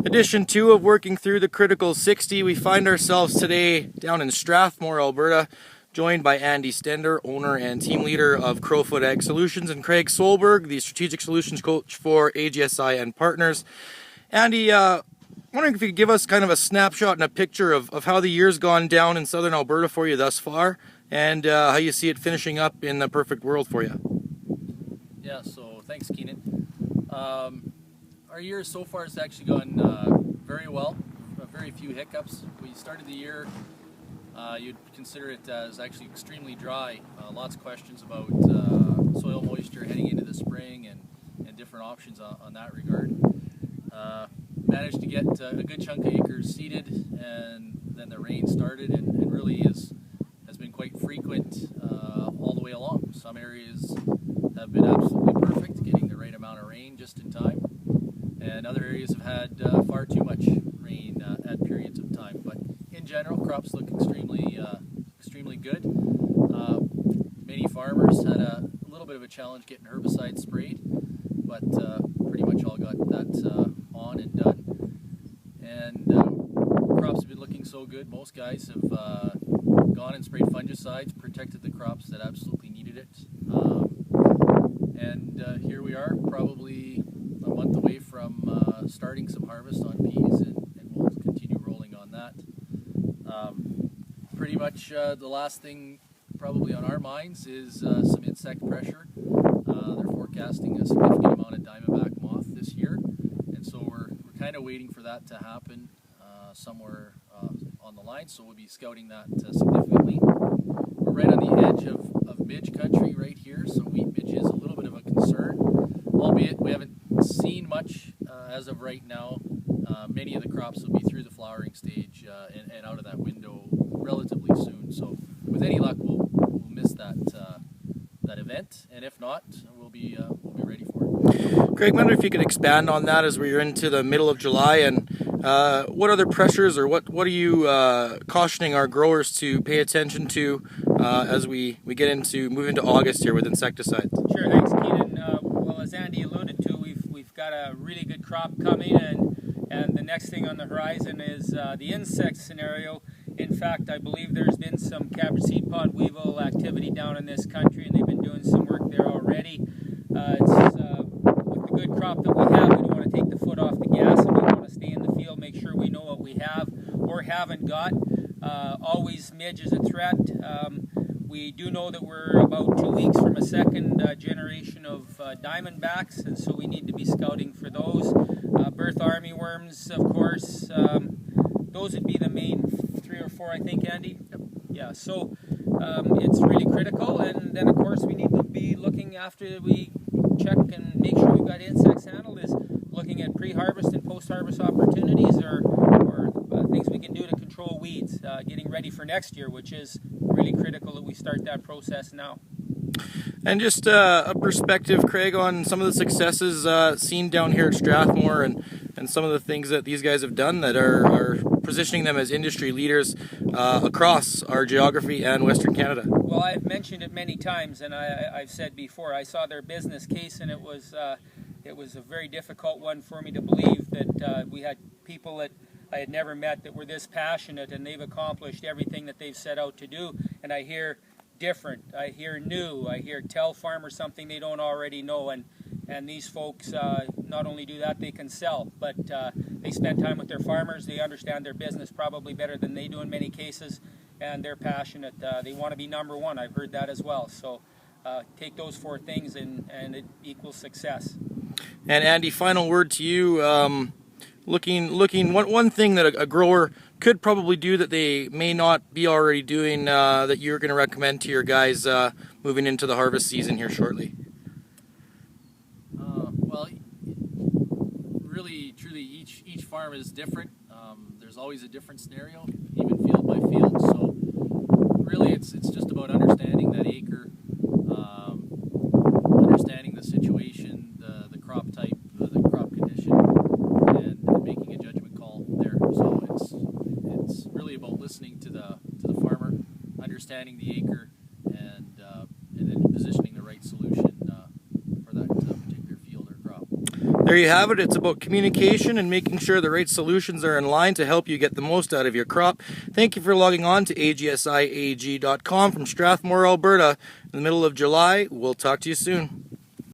Edition 2 of Working Through the Critical 60. We find ourselves today down in Strathmore, Alberta, joined by Andy Stender, owner and team leader of Crowfoot Ag Solutions, and Craig Solberg, the Strategic Solutions Coach for AGSI and Partners. Andy, wondering if you could give us kind of a snapshot and a picture of how the year's gone down in southern Alberta for you thus far, and how you see it finishing up in the perfect world for you. Yeah, so thanks, Keenan. Our year so far has actually gone very well. Very few hiccups. We started the year, you'd consider it as actually extremely dry. Lots of questions about soil moisture heading into the spring and different options on that regard. Managed to get a good chunk of acres seeded, and then the rain started and really has been quite frequent all the way along. Some areas have been absolutely perfect, getting the right amount of rain just in time, and other areas have had far too much rain at periods of time. But in general, crops look extremely good. Many farmers had a little bit of a challenge getting herbicides sprayed, but pretty much all got that on and done. And crops have been looking so good. Most guys have gone and sprayed fungicides, protected the crops that absolutely needed it. And here we are, probably a month away from starting some harvest on peas, and we'll continue rolling on that. Pretty much the last thing probably on our minds is some insect pressure. They're forecasting a significant amount of diamondback moth this year, and so we're kind of waiting for that to happen somewhere on the line, so we'll be scouting that significantly. We're right on the edge of midge country right here, so wheat midge is a little bit of a concern, albeit we haven't seen much as of right now. Many of the crops will be through the flowering stage and out of that window relatively soon, so with any luck we'll miss that event, and if not, we'll be ready for it. Craig, I wonder if you could expand on that as we're into the middle of July, and what other pressures or what are you cautioning our growers to pay attention to as we move into August here with insecticides? Sure, thanks, Keenan. Well, as Andy alluded to, we've got a really good crop coming, and the next thing on the horizon is the insect scenario. In fact, I believe there's been some cabbage seed pod weevil activity down in this country, and they've been doing some work there already. With the good crop that we have, we don't want to take the foot off the gas, and we want to stay in the field, make sure we know what we have or haven't got. Always midge is a threat. We do know that we're about 2 weeks from a second generation of diamondbacks, and so we need to be scouting for those. Birth armyworms, of course, those would be the main 3 or 4, I think, Andy? Yep. Yeah, so it's really critical, and then of course we need to be looking after we check and make sure we've got insects handled, is looking at pre-harvest and post-harvest opportunities or things we can do to control weeds, getting ready for next year, which is really critical that we start that process now. And just a perspective, Craig, on some of the successes seen down here at Strathmore and some of the things that these guys have done that are positioning them as industry leaders across our geography and Western Canada. Well, I've mentioned it many times, and I've said before, I saw their business case, and it was a very difficult one for me to believe that we had people that I had never met that were this passionate, and they've accomplished everything that they've set out to do. And I hear different, I hear new, I hear tell farmers something they don't already know, and these folks not only do that, they can sell, but they spend time with their farmers, they understand their business probably better than they do in many cases, and they're passionate. They want to be number one. I've heard that as well. So take those 4 things and it equals success. And Andy, final word to you. Looking one thing that a grower could probably do that they may not be already doing that you're going to recommend to your guys moving into the harvest season here shortly. Well, really, truly, each farm is different. There's always a different scenario, even field by field. So really, it's just about understanding that acre, understanding the situation, the crop type, the crop condition, and making a judgment call there. So it's really about listening to the farmer, understanding the acre, and then positioning the right solution for that particular field or crop. There there you have it. It's about communication and making sure the right solutions are in line to help you get the most out of your crop. Thank you for logging on to agsiag.com from Strathmore, Alberta in the middle of July. We'll talk to you soon.